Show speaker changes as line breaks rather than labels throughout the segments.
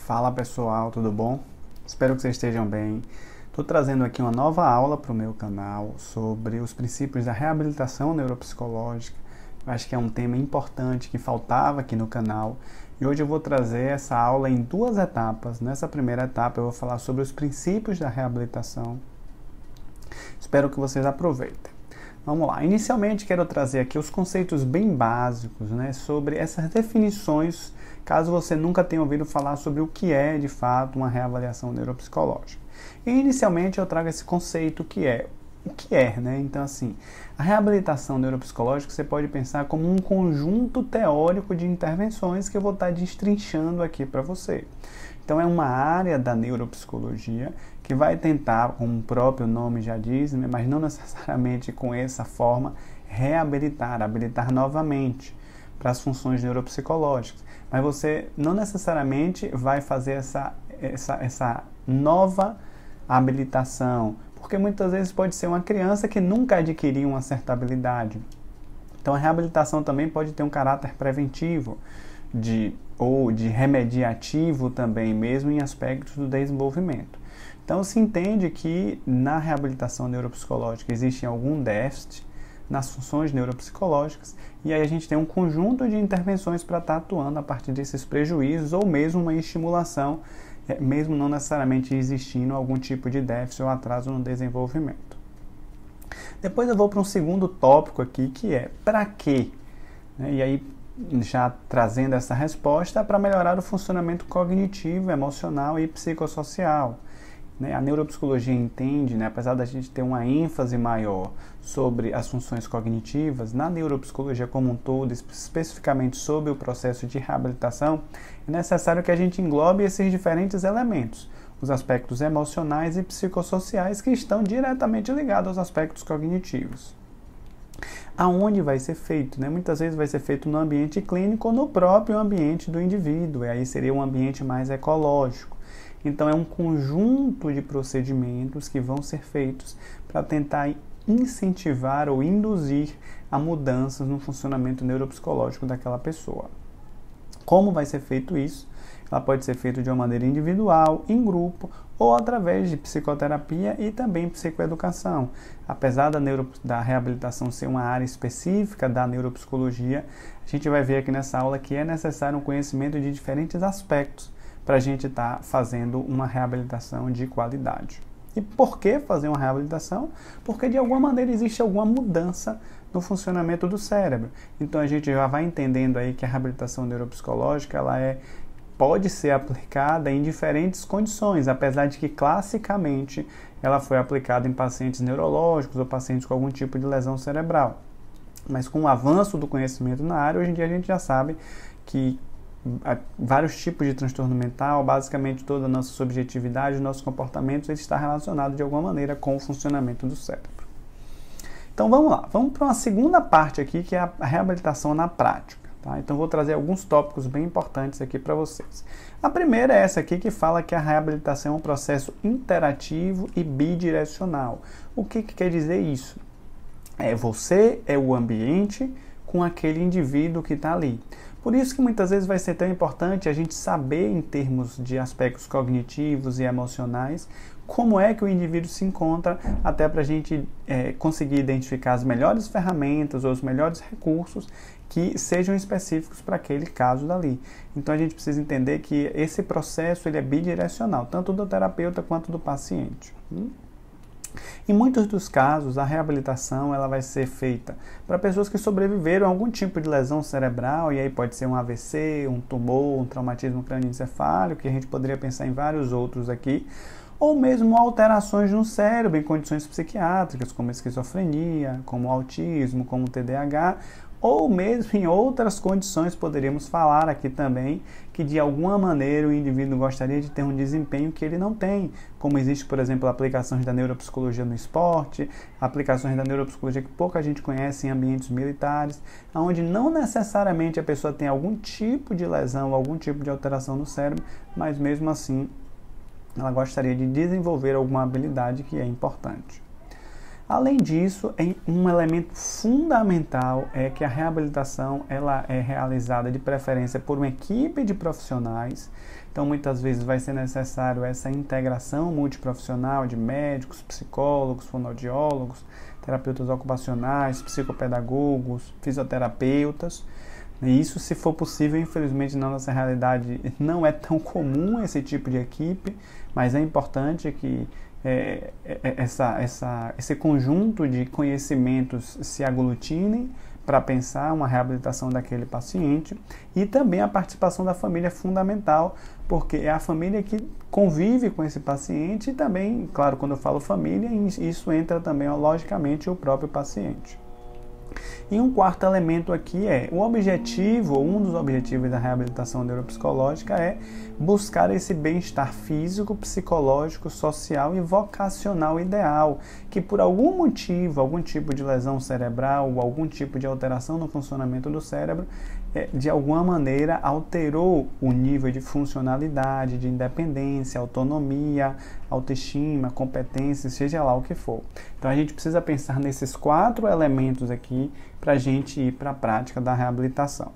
Fala pessoal, tudo bom? Espero que vocês estejam bem. Estou trazendo aqui uma nova aula para o meu canal sobre os princípios da reabilitação neuropsicológica. Eu acho que é um tema importante que faltava aqui no canal e hoje eu vou trazer essa aula em duas etapas. Nessa primeira etapa eu vou falar sobre os princípios da reabilitação. Espero que vocês aproveitem. Vamos lá, inicialmente quero trazer aqui os conceitos bem básicos, sobre essas definições, caso você nunca tenha ouvido falar sobre o que é de fato uma reavaliação neuropsicológica. E inicialmente eu trago esse conceito o que é, Então assim, a reabilitação neuropsicológica você pode pensar como um conjunto teórico de intervenções que eu vou estar destrinchando aqui para você. Então é uma área da neuropsicologia que vai tentar, como o próprio nome já diz, mas não necessariamente com essa forma, habilitar novamente para as funções neuropsicológicas. Mas você não necessariamente vai fazer essa nova habilitação, porque muitas vezes pode ser uma criança que nunca adquiriu uma certa habilidade. Então a reabilitação também pode ter um caráter preventivo, ou de remediativo também, mesmo em aspectos do desenvolvimento. Então se entende que na reabilitação neuropsicológica existe algum déficit nas funções neuropsicológicas e aí a gente tem um conjunto de intervenções para estar atuando a partir desses prejuízos ou mesmo uma estimulação, mesmo não necessariamente existindo algum tipo de déficit ou atraso no desenvolvimento. Depois eu vou para um segundo tópico aqui que é para quê? E aí já trazendo essa resposta para melhorar o funcionamento cognitivo, emocional e psicossocial. A neuropsicologia entende, apesar da gente ter uma ênfase maior sobre as funções cognitivas, na neuropsicologia como um todo, especificamente sobre o processo de reabilitação, é necessário que a gente englobe esses diferentes elementos, os aspectos emocionais e psicossociais que estão diretamente ligados aos aspectos cognitivos. Aonde vai ser feito? Muitas vezes vai ser feito no ambiente clínico ou no próprio ambiente do indivíduo, e aí seria um ambiente mais ecológico. Então é um conjunto de procedimentos que vão ser feitos para tentar incentivar ou induzir a mudanças no funcionamento neuropsicológico daquela pessoa. Como vai ser feito isso? Ela pode ser feita de uma maneira individual, em grupo ou através de psicoterapia e também psicoeducação. Apesar da reabilitação ser uma área específica da neuropsicologia, a gente vai ver aqui nessa aula que é necessário um conhecimento de diferentes aspectos para a gente estar fazendo uma reabilitação de qualidade. E por que fazer uma reabilitação? Porque de alguma maneira existe alguma mudança no funcionamento do cérebro. Então a gente já vai entendendo aí que a reabilitação neuropsicológica pode ser aplicada em diferentes condições, apesar de que classicamente ela foi aplicada em pacientes neurológicos ou pacientes com algum tipo de lesão cerebral. Mas com o avanço do conhecimento na área, hoje em dia a gente já sabe que vários tipos de transtorno mental, basicamente toda a nossa subjetividade, os nossos comportamentos, ele está relacionado de alguma maneira com o funcionamento do cérebro. Então vamos lá, vamos para uma segunda parte aqui, que é a reabilitação na prática. Então vou trazer alguns tópicos bem importantes aqui para vocês. A primeira é essa aqui que fala que a reabilitação é um processo interativo e bidirecional. O que quer dizer isso? Você é o ambiente com aquele indivíduo que está ali. Por isso que muitas vezes vai ser tão importante a gente saber, em termos de aspectos cognitivos e emocionais, como é que o indivíduo se encontra, até para a gente conseguir identificar as melhores ferramentas ou os melhores recursos que sejam específicos para aquele caso dali. Então a gente precisa entender que esse processo ele é bidirecional, tanto do terapeuta quanto do paciente. Em muitos dos casos, a reabilitação ela vai ser feita para pessoas que sobreviveram a algum tipo de lesão cerebral, e aí pode ser um AVC, um tumor, um traumatismo crânioencefálico, que a gente poderia pensar em vários outros aqui, ou mesmo alterações no cérebro em condições psiquiátricas, como esquizofrenia, como autismo, como TDAH, ou mesmo em outras condições, poderíamos falar aqui também, que de alguma maneira o indivíduo gostaria de ter um desempenho que ele não tem, como existe, por exemplo, aplicações da neuropsicologia no esporte, aplicações da neuropsicologia que pouca gente conhece em ambientes militares, onde não necessariamente a pessoa tem algum tipo de lesão, algum tipo de alteração no cérebro, mas mesmo assim ela gostaria de desenvolver alguma habilidade que é importante. Além disso, um elemento fundamental é que a reabilitação ela é realizada de preferência por uma equipe de profissionais. Então, muitas vezes vai ser necessário essa integração multiprofissional de médicos, psicólogos, fonoaudiólogos, terapeutas ocupacionais, psicopedagogos, fisioterapeutas. E isso, se for possível, infelizmente na nossa realidade não é tão comum esse tipo de equipe, mas é importante que esse conjunto de conhecimentos se aglutinem para pensar uma reabilitação daquele paciente, e também a participação da família é fundamental, porque é a família que convive com esse paciente e também, claro, quando eu falo família, isso entra também, logicamente, o próprio paciente. E um quarto elemento aqui é o objetivo, ou um dos objetivos da reabilitação neuropsicológica é buscar esse bem-estar físico, psicológico, social e vocacional ideal, que por algum motivo, algum tipo de lesão cerebral ou algum tipo de alteração no funcionamento do cérebro, de alguma maneira alterou o nível de funcionalidade, de independência, autonomia, autoestima, competência, seja lá o que for. Então a gente precisa pensar nesses 4 elementos aqui para a gente ir para a prática da reabilitação.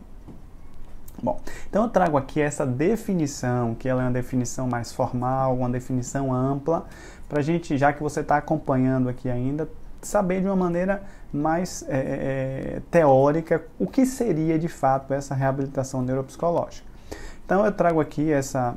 Bom, então eu trago aqui essa definição, que ela é uma definição mais formal, uma definição ampla, para a gente, já que você está acompanhando aqui ainda, saber de uma maneira mais teórica o que seria de fato essa reabilitação neuropsicológica. Então eu trago aqui essa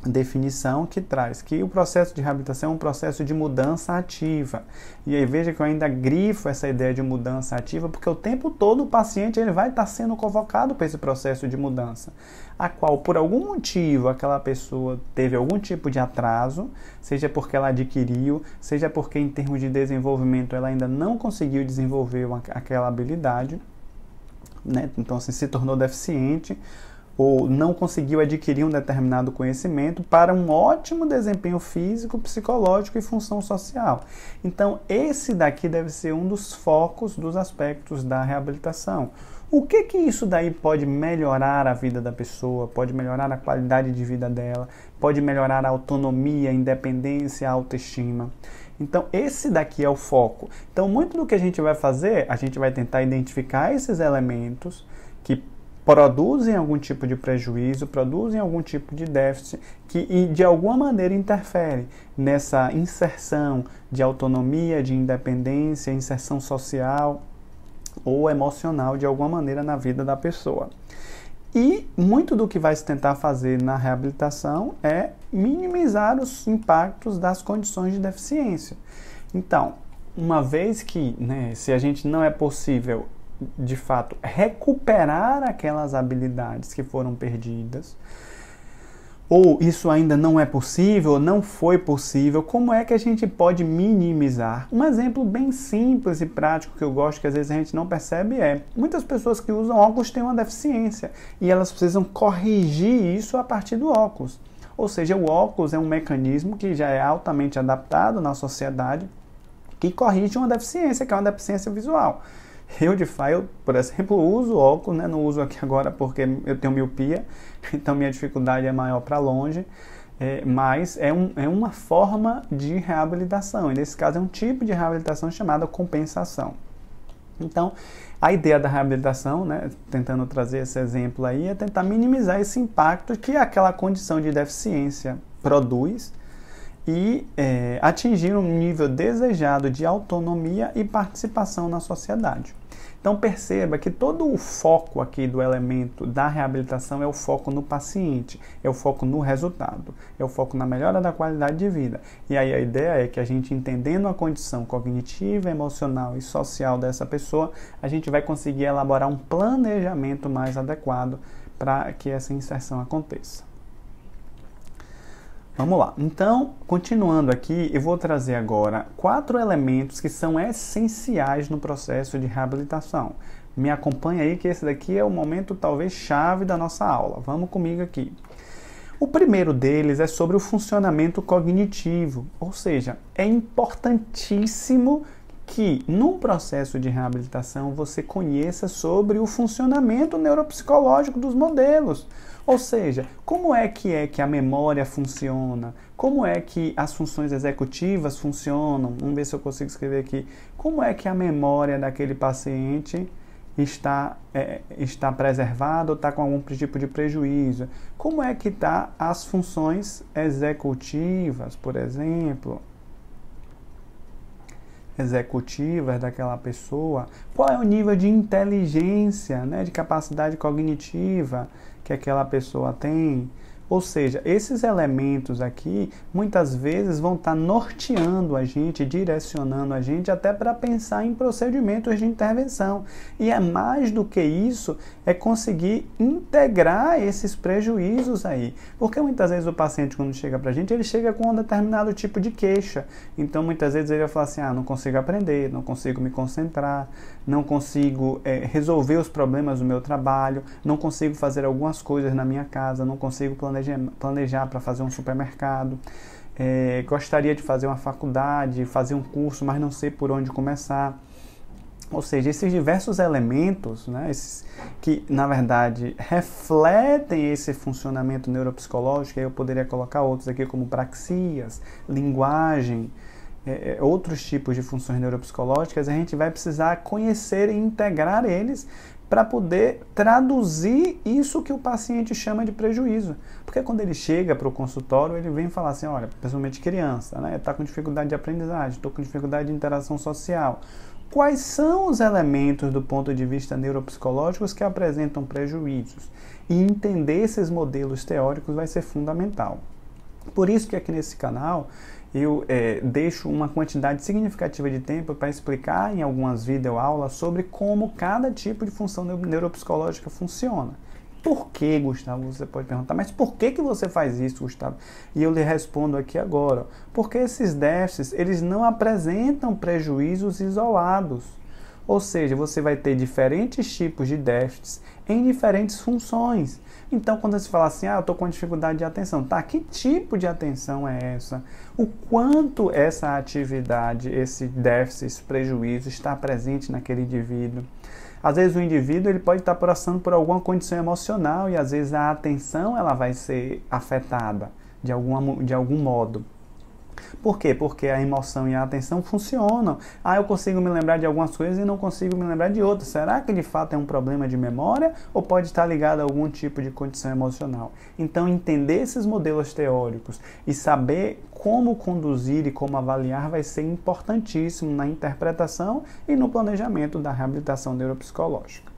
definição que traz que o processo de reabilitação é um processo de mudança ativa. E aí veja que eu ainda grifo essa ideia de mudança ativa, porque o tempo todo o paciente ele vai estar sendo convocado para esse processo de mudança, a qual por algum motivo aquela pessoa teve algum tipo de atraso, seja porque ela adquiriu, seja porque em termos de desenvolvimento ela ainda não conseguiu desenvolver aquela habilidade, né? Então assim, se tornou deficiente, ou não conseguiu adquirir um determinado conhecimento para um ótimo desempenho físico, psicológico e função social. Então, esse daqui deve ser um dos focos dos aspectos da reabilitação. O que isso daí pode melhorar a vida da pessoa, pode melhorar a qualidade de vida dela, pode melhorar a autonomia, a independência, a autoestima. Então, esse daqui é o foco. Então, muito do que a gente vai fazer, a gente vai tentar identificar esses elementos que produzem algum tipo de prejuízo, produzem algum tipo de déficit que de alguma maneira interfere nessa inserção de autonomia, de independência, inserção social ou emocional de alguma maneira na vida da pessoa. E muito do que vai se tentar fazer na reabilitação é minimizar os impactos das condições de deficiência. Então, uma vez que, se a gente não é possível de fato recuperar aquelas habilidades que foram perdidas, ou isso ainda não é possível, não foi possível, como é que a gente pode minimizar? Um exemplo bem simples e prático que eu gosto, que às vezes a gente não percebe, é muitas pessoas que usam óculos têm uma deficiência e elas precisam corrigir isso a partir do óculos. Ou seja, o óculos é um mecanismo que já é altamente adaptado na sociedade, que corrige uma deficiência, que é uma deficiência visual. Eu, por exemplo, uso óculos, não uso aqui agora porque eu tenho miopia, então minha dificuldade é maior para longe, mas é uma forma de reabilitação, e nesse caso é um tipo de reabilitação chamada compensação. Então, a ideia da reabilitação, tentando trazer esse exemplo aí, é tentar minimizar esse impacto que aquela condição de deficiência produz, e atingir um nível desejado de autonomia e participação na sociedade. Então perceba que todo o foco aqui do elemento da reabilitação é o foco no paciente, é o foco no resultado, é o foco na melhora da qualidade de vida. E aí a ideia é que a gente, entendendo a condição cognitiva, emocional e social dessa pessoa, a gente vai conseguir elaborar um planejamento mais adequado para que essa inserção aconteça. Vamos lá. Então, continuando aqui, eu vou trazer agora 4 elementos que são essenciais no processo de reabilitação. Me acompanha aí que esse daqui é o momento talvez chave da nossa aula. Vamos comigo aqui. O primeiro deles é sobre o funcionamento cognitivo, ou seja, é importantíssimo que no processo de reabilitação você conheça sobre o funcionamento neuropsicológico dos modelos. Ou seja, como é que a memória funciona? Como é que as funções executivas funcionam? Vamos ver se eu consigo escrever aqui. Como é que a memória daquele paciente está preservada ou está com algum tipo de prejuízo? Como é que está as funções executivas, por exemplo? Executivas daquela pessoa? Qual é o nível de inteligência, né, de capacidade cognitiva que aquela pessoa tem? Ou seja, esses elementos aqui, muitas vezes, vão estar norteando a gente, direcionando a gente até para pensar em procedimentos de intervenção. E é mais do que isso, é conseguir integrar esses prejuízos aí. Porque muitas vezes o paciente, quando chega para a gente, ele chega com um determinado tipo de queixa. Então, muitas vezes ele vai falar assim, não consigo aprender, não consigo me concentrar, não consigo resolver os problemas do meu trabalho, não consigo fazer algumas coisas na minha casa, não consigo planejar para fazer um supermercado, gostaria de fazer uma faculdade, fazer um curso, mas não sei por onde começar. Ou seja, esses diversos elementos, né, que na verdade refletem esse funcionamento neuropsicológico, aí eu poderia colocar outros aqui como praxias, linguagem, outros tipos de funções neuropsicológicas, a gente vai precisar conhecer e integrar eles para poder traduzir isso que o paciente chama de prejuízo. Porque quando ele chega para o consultório, ele vem falar assim, olha, principalmente criança, né, está com dificuldade de aprendizagem, estou com dificuldade de interação social. Quais são os elementos do ponto de vista neuropsicológicos que apresentam prejuízos? E entender esses modelos teóricos vai ser fundamental. Por isso que aqui nesse canal eu deixo uma quantidade significativa de tempo para explicar em algumas videoaulas sobre como cada tipo de função neuropsicológica funciona. Por que, Gustavo? Você pode perguntar, mas por que você faz isso, Gustavo? E eu lhe respondo aqui agora. Porque esses déficits, eles não apresentam prejuízos isolados. Ou seja, você vai ter diferentes tipos de déficits em diferentes funções. Então, quando você fala assim, eu estou com dificuldade de atenção, tá, que tipo de atenção é essa? O quanto essa atividade, esse déficit, esse prejuízo está presente naquele indivíduo? Às vezes o indivíduo ele pode estar passando por alguma condição emocional e às vezes a atenção ela vai ser afetada de algum modo. Por quê? Porque a emoção e a atenção funcionam. Eu consigo me lembrar de algumas coisas e não consigo me lembrar de outras. Será que de fato é um problema de memória ou pode estar ligado a algum tipo de condição emocional? Então, entender esses modelos teóricos e saber como conduzir e como avaliar vai ser importantíssimo na interpretação e no planejamento da reabilitação neuropsicológica.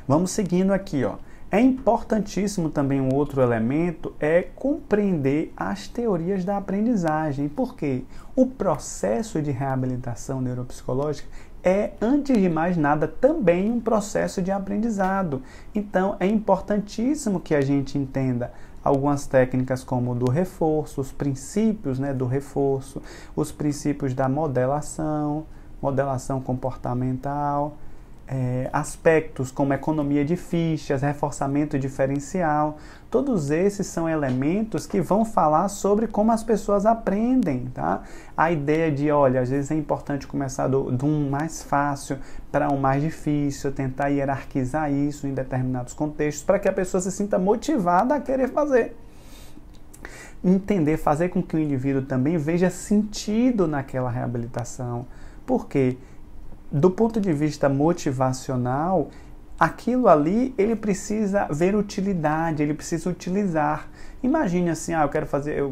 Vamos seguindo aqui, ó. É importantíssimo também um outro elemento é compreender as teorias da aprendizagem. Por quê? O processo de reabilitação neuropsicológica é, antes de mais nada, também um processo de aprendizado. Então, é importantíssimo que a gente entenda algumas técnicas como o do reforço, os princípios, né, do reforço, os princípios da modelação comportamental, aspectos como economia de fichas, reforçamento diferencial, todos esses são elementos que vão falar sobre como as pessoas aprendem, tá? A ideia de, olha, às vezes é importante começar do mais fácil para um mais difícil, tentar hierarquizar isso em determinados contextos para que a pessoa se sinta motivada a querer fazer. Entender, fazer com que o indivíduo também veja sentido naquela reabilitação. Por quê? Do ponto de vista motivacional, aquilo ali ele precisa ver utilidade, ele precisa utilizar. Imagine assim,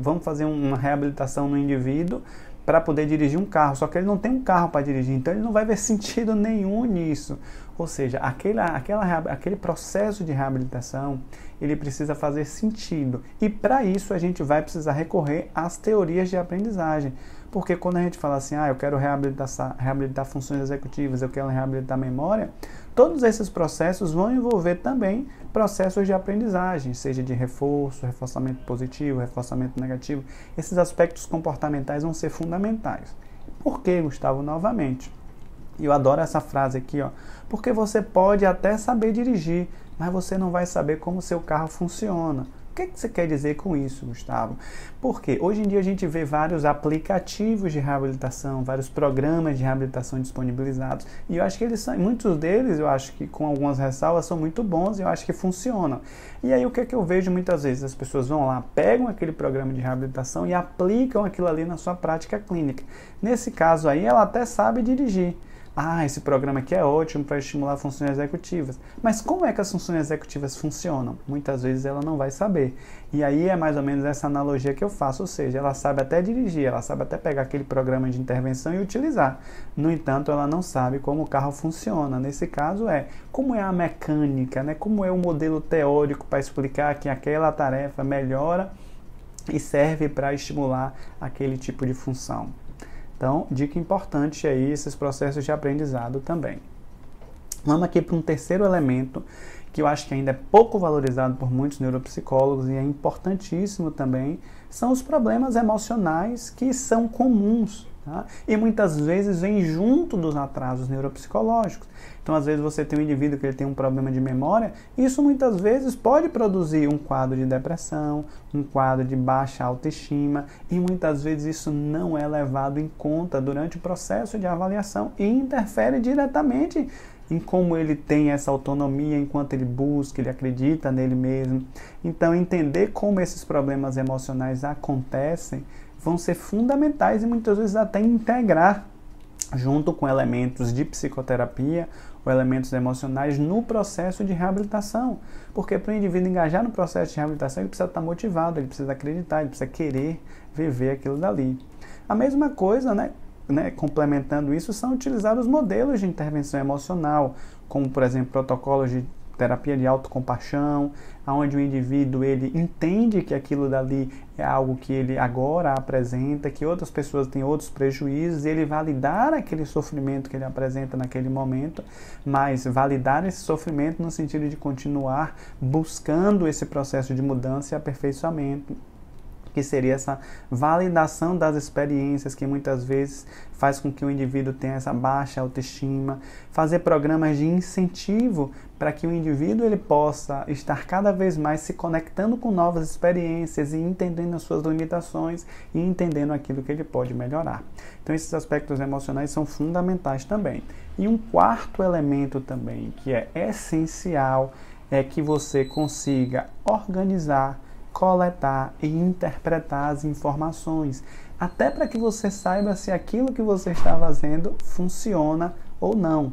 vamos fazer uma reabilitação no indivíduo para poder dirigir um carro, só que ele não tem um carro para dirigir, então ele não vai ver sentido nenhum nisso. Ou seja, aquele processo de reabilitação, ele precisa fazer sentido. E para isso a gente vai precisar recorrer às teorias de aprendizagem. Porque quando a gente fala assim, eu quero reabilitar funções executivas, eu quero reabilitar a memória, todos esses processos vão envolver também processos de aprendizagem, seja de reforço, reforçamento positivo, reforçamento negativo. Esses aspectos comportamentais vão ser fundamentais. Por que, Gustavo? Novamente, eu adoro essa frase aqui, ó, porque você pode até saber dirigir, mas você não vai saber como o seu carro funciona. O que você quer dizer com isso, Gustavo? Porque hoje em dia a gente vê vários aplicativos de reabilitação, vários programas de reabilitação disponibilizados, e eu acho que muitos deles, eu acho que com algumas ressalvas, são muito bons e eu acho que funcionam. E aí o que é que eu vejo muitas vezes? As pessoas vão lá, pegam aquele programa de reabilitação e aplicam aquilo ali na sua prática clínica. Nesse caso aí, ela até sabe dirigir. Ah, esse programa aqui é ótimo para estimular funções executivas. Mas como é que as funções executivas funcionam? Muitas vezes ela não vai saber. E aí é mais ou menos essa analogia que eu faço, ou seja, ela sabe até dirigir, ela sabe até pegar aquele programa de intervenção e utilizar. No entanto, ela não sabe como o carro funciona. Nesse caso como é a mecânica, né? Como é o modelo teórico para explicar que aquela tarefa melhora e serve para estimular aquele tipo de função. Então, dica importante aí, esses processos de aprendizado também. Vamos aqui para um terceiro elemento que eu acho que ainda é pouco valorizado por muitos neuropsicólogos e é importantíssimo também, são os problemas emocionais que são comuns, tá? E muitas vezes vêm junto dos atrasos neuropsicológicos. Então, às vezes você tem um indivíduo que ele tem um problema de memória, e isso muitas vezes pode produzir um quadro de depressão, um quadro de baixa autoestima, e muitas vezes isso não é levado em conta durante o processo de avaliação e interfere diretamente em como ele tem essa autonomia enquanto ele busca, ele acredita nele mesmo. Então, entender como esses problemas emocionais acontecem vão ser fundamentais e muitas vezes até integrar junto com elementos de psicoterapia ou elementos emocionais no processo de reabilitação. Porque para o indivíduo engajar no processo de reabilitação, ele precisa estar motivado, ele precisa acreditar, ele precisa querer viver aquilo dali. A mesma coisa, complementando isso, são utilizar os modelos de intervenção emocional, como, por exemplo, protocolos de terapia de autocompaixão, onde o indivíduo ele entende que aquilo dali é algo que ele agora apresenta, que outras pessoas têm outros prejuízos, e ele validar aquele sofrimento que ele apresenta naquele momento, mas validar esse sofrimento no sentido de continuar buscando esse processo de mudança e aperfeiçoamento, que seria essa validação das experiências que muitas vezes faz com que o indivíduo tenha essa baixa autoestima, fazer programas de incentivo para que o indivíduo ele possa estar cada vez mais se conectando com novas experiências e entendendo as suas limitações e entendendo aquilo que ele pode melhorar. Então esses aspectos emocionais são fundamentais também. E um quarto elemento também que é essencial é que você consiga organizar, coletar e interpretar as informações, até para que você saiba se aquilo que você está fazendo funciona ou não.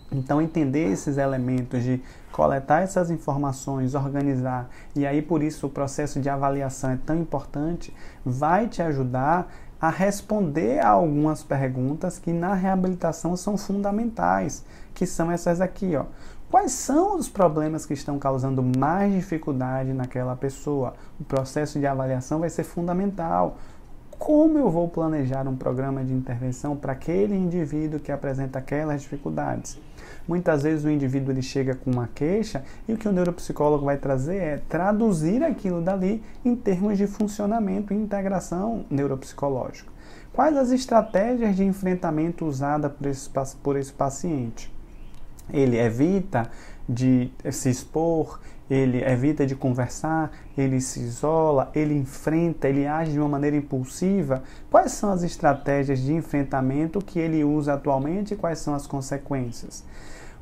Então, entender esses elementos de coletar essas informações, organizar, e aí por isso o processo de avaliação é tão importante, vai te ajudar a responder a algumas perguntas que na reabilitação são fundamentais, que são essas aqui, ó. Quais são os problemas que estão causando mais dificuldade naquela pessoa? O processo de avaliação vai ser fundamental. Como eu vou planejar um programa de intervenção para aquele indivíduo que apresenta aquelas dificuldades? Muitas vezes o indivíduo ele chega com uma queixa e o que o neuropsicólogo vai trazer é traduzir aquilo dali em termos de funcionamento e integração neuropsicológico. Quais as estratégias de enfrentamento usadas por esse paciente? Ele evita de se expor, ele evita de conversar, ele se isola, ele enfrenta, ele age de uma maneira impulsiva. Quais são as estratégias de enfrentamento que ele usa atualmente e quais são as consequências?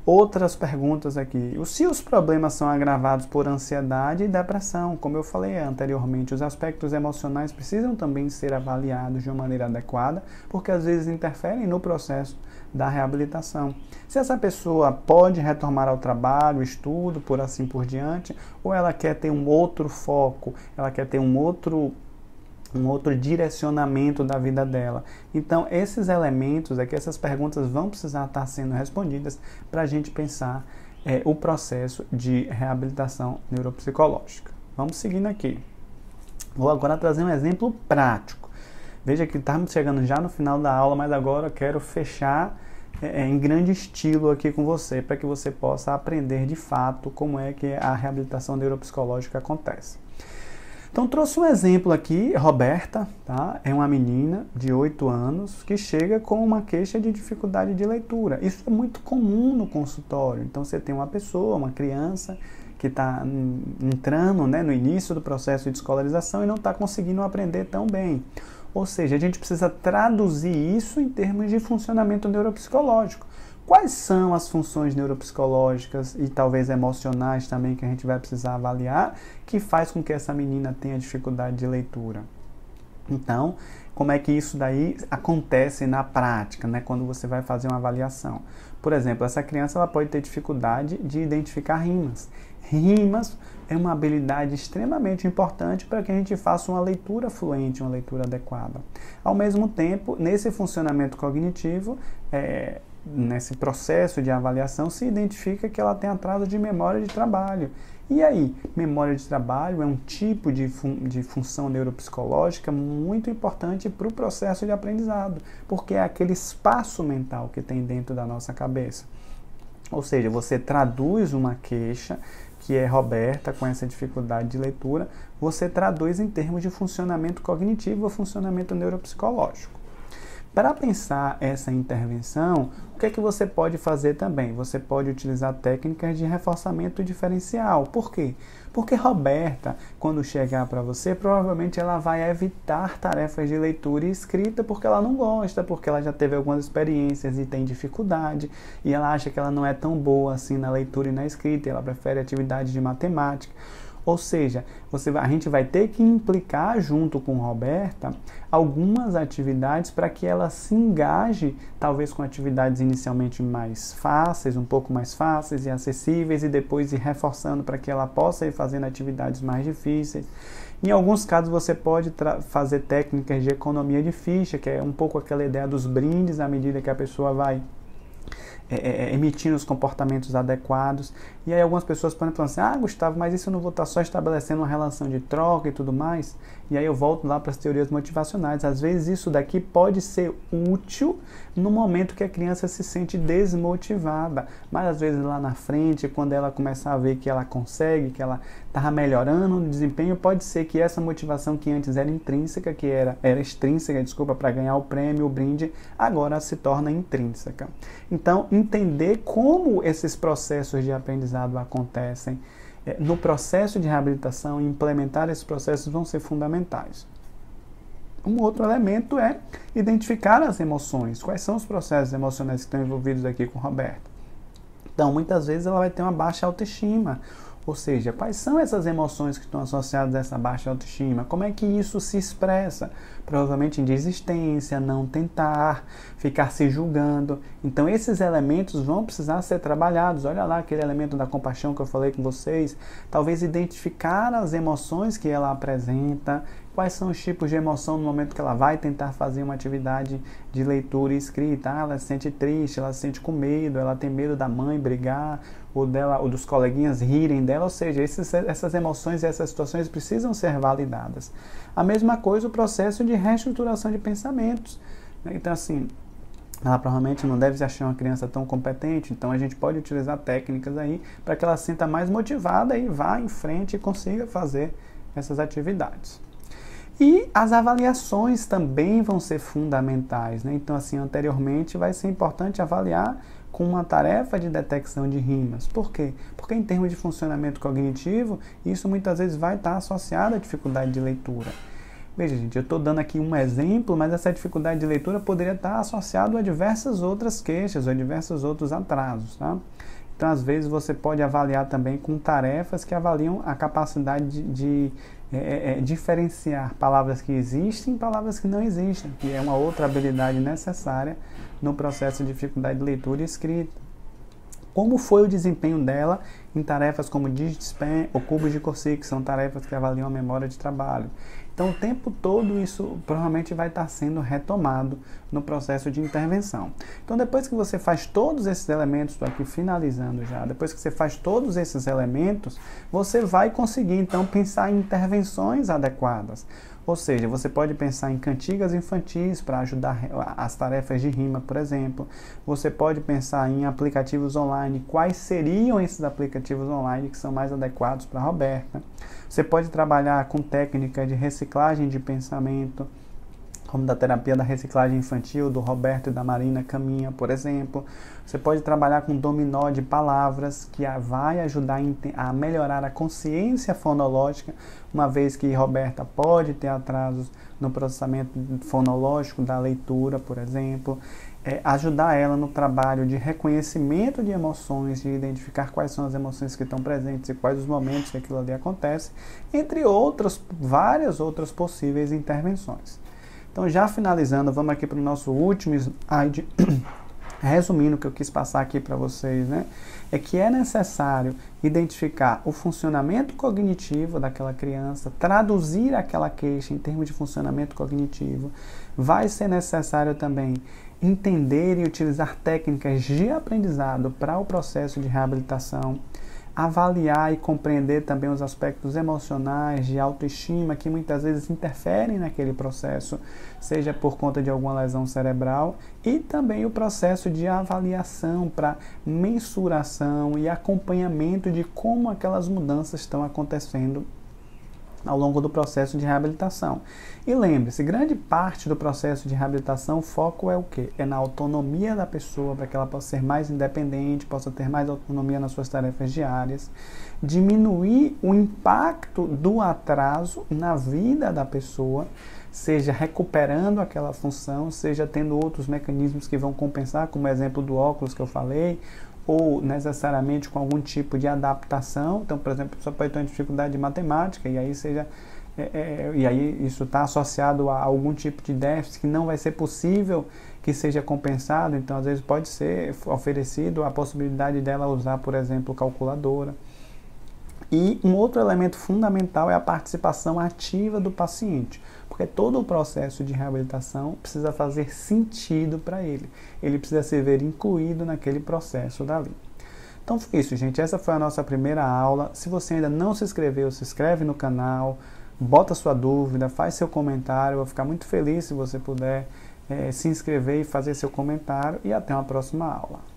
Outras perguntas aqui. Se os problemas são agravados por ansiedade e depressão, como eu falei anteriormente, os aspectos emocionais precisam também ser avaliados de uma maneira adequada, porque às vezes interferem no processo da reabilitação. Se essa pessoa pode retornar ao trabalho, estudo, por assim por diante, ou ela quer ter um outro foco, ela quer ter um outro direcionamento da vida dela. Então, esses elementos aqui, essas perguntas vão precisar estar sendo respondidas para a gente pensar o processo de reabilitação neuropsicológica. Vamos seguindo aqui. Vou agora trazer um exemplo prático. Veja que estamos chegando já no final da aula, mas agora eu quero fechar em grande estilo aqui com você, para que você possa aprender de fato como é que a reabilitação neuropsicológica acontece. Então, trouxe um exemplo aqui, Roberta, tá? É uma menina de 8 anos que chega com uma queixa de dificuldade de leitura. Isso é muito comum no consultório. Então, você tem uma pessoa, uma criança, que está entrando, né, no início do processo de escolarização e não está conseguindo aprender tão bem. Ou seja, a gente precisa traduzir isso em termos de funcionamento neuropsicológico. Quais são as funções neuropsicológicas e talvez emocionais também que a gente vai precisar avaliar que faz com que essa menina tenha dificuldade de leitura? Então, como é que isso daí acontece na prática, né, quando você vai fazer uma avaliação? Por exemplo, essa criança ela pode ter dificuldade de identificar rimas. Rimas é uma habilidade extremamente importante para que a gente faça uma leitura fluente, uma leitura adequada. Ao mesmo tempo, nesse funcionamento cognitivo, nesse processo de avaliação, se identifica que ela tem atraso de memória de trabalho. E aí, memória de trabalho é um tipo de função neuropsicológica muito importante para o processo de aprendizado, porque é aquele espaço mental que tem dentro da nossa cabeça. Ou seja, você traduz uma queixa, que é Roberta com essa dificuldade de leitura, você traduz em termos de funcionamento cognitivo ou funcionamento neuropsicológico. Para pensar essa intervenção, o que é que você pode fazer também? Você pode utilizar técnicas de reforçamento diferencial. Por quê? Porque Roberta, quando chegar para você, provavelmente ela vai evitar tarefas de leitura e escrita porque ela não gosta, porque ela já teve algumas experiências e tem dificuldade, e ela acha que ela não é tão boa assim na leitura e na escrita, e ela prefere atividades de matemática. Ou seja, a gente vai ter que implicar junto com Roberta algumas atividades para que ela se engaje, talvez com atividades inicialmente mais fáceis, um pouco mais fáceis e acessíveis, e depois ir reforçando para que ela possa ir fazendo atividades mais difíceis. Em alguns casos você pode fazer técnicas de economia de ficha, que é um pouco aquela ideia dos brindes à medida que a pessoa vai emitindo os comportamentos adequados. E aí algumas pessoas podem falar assim, Gustavo, mas isso eu não vou estar só estabelecendo uma relação de troca e tudo mais? E aí eu volto lá para as teorias motivacionais. Às vezes isso daqui pode ser útil no momento que a criança se sente desmotivada, mas às vezes lá na frente, quando ela começar a ver que ela consegue, que ela está melhorando o desempenho, pode ser que essa motivação que antes era intrínseca, que era extrínseca, para ganhar o prêmio, o brinde, agora se torna intrínseca. Então, entender como esses processos de aprendizado acontecem no processo de reabilitação e implementar esses processos vão ser fundamentais. Um outro elemento é identificar as emoções. Quais são os processos emocionais que estão envolvidos aqui com Roberta? Então, muitas vezes ela vai ter uma baixa autoestima. Ou seja, quais são essas emoções que estão associadas a essa baixa autoestima? Como é que isso se expressa? Provavelmente em desistência, não tentar, ficar se julgando. Então esses elementos vão precisar ser trabalhados. Olha lá aquele elemento da compaixão que eu falei com vocês. Talvez identificar as emoções que ela apresenta, quais são os tipos de emoção no momento que ela vai tentar fazer uma atividade de leitura e escrita. Ela se sente triste, ela se sente com medo, ela tem medo da mãe brigar, ou dos coleguinhas rirem dela, ou seja, essas emoções e essas situações precisam ser validadas. A mesma coisa o processo de reestruturação de pensamentos. Então, assim, ela provavelmente não deve se achar uma criança tão competente, então a gente pode utilizar técnicas aí para que ela se sinta mais motivada e vá em frente e consiga fazer essas atividades. E as avaliações também vão ser fundamentais, né? Então, assim, anteriormente vai ser importante avaliar com uma tarefa de detecção de rimas. Por quê? Porque em termos de funcionamento cognitivo, isso muitas vezes vai estar associado à dificuldade de leitura. Veja, gente, eu estou dando aqui um exemplo, mas essa dificuldade de leitura poderia estar associada a diversas outras queixas ou a diversos outros atrasos, tá? Então, às vezes, você pode avaliar também com tarefas que avaliam a capacidade de diferenciar palavras que existem e palavras que não existem, que é uma outra habilidade necessária no processo de dificuldade de leitura e escrita. Como foi o desempenho dela em tarefas como DigitSpan ou Cubos de Corsic, que são tarefas que avaliam a memória de trabalho. Então, o tempo todo isso provavelmente vai estar sendo retomado no processo de intervenção. Então, depois que você faz todos esses elementos, estou aqui finalizando já, depois que você faz todos esses elementos, você vai conseguir, então, pensar em intervenções adequadas. Ou seja, você pode pensar em cantigas infantis para ajudar as tarefas de rima, por exemplo. Você pode pensar em aplicativos online. Quais seriam esses aplicativos online que são mais adequados para a Roberta? Você pode trabalhar com técnica de reciclagem de pensamento. como da terapia da reciclagem infantil, do Roberto e da Marina Caminha, por exemplo. Você pode trabalhar com dominó de palavras, que vai ajudar a melhorar a consciência fonológica, uma vez que Roberta pode ter atrasos no processamento fonológico da leitura, por exemplo. Ajudar ela no trabalho de reconhecimento de emoções, de identificar quais são as emoções que estão presentes e quais os momentos que aquilo ali acontece, entre outras, várias outras possíveis intervenções. Então, já finalizando, vamos aqui para o nosso último slide. Resumindo o que eu quis passar aqui para vocês, né? É que é necessário identificar o funcionamento cognitivo daquela criança, traduzir aquela queixa em termos de funcionamento cognitivo. Vai ser necessário também entender e utilizar técnicas de aprendizado para o processo de reabilitação, avaliar e compreender também os aspectos emocionais, de autoestima, que muitas vezes interferem naquele processo, seja por conta de alguma lesão cerebral, e também o processo de avaliação para mensuração e acompanhamento de como aquelas mudanças estão acontecendo ao longo do processo de reabilitação. E lembre-se, grande parte do processo de reabilitação, o foco é o quê? É na autonomia da pessoa, para que ela possa ser mais independente, possa ter mais autonomia nas suas tarefas diárias, diminuir o impacto do atraso na vida da pessoa, seja recuperando aquela função, seja tendo outros mecanismos que vão compensar, como o exemplo do óculos que eu falei, ou necessariamente com algum tipo de adaptação. Então, por exemplo, a pessoa pode ter uma dificuldade de matemática e aí isso está associado a algum tipo de déficit que não vai ser possível que seja compensado. Então, às vezes pode ser oferecido a possibilidade dela usar, por exemplo, calculadora. E um outro elemento fundamental é a participação ativa do paciente, porque todo o processo de reabilitação precisa fazer sentido para ele. Ele precisa se ver incluído naquele processo dali. Então foi isso, gente. Essa foi a nossa primeira aula. Se você ainda não se inscreveu, se inscreve no canal, bota sua dúvida, faz seu comentário. Eu vou ficar muito feliz se você puder se inscrever e fazer seu comentário. E até uma próxima aula.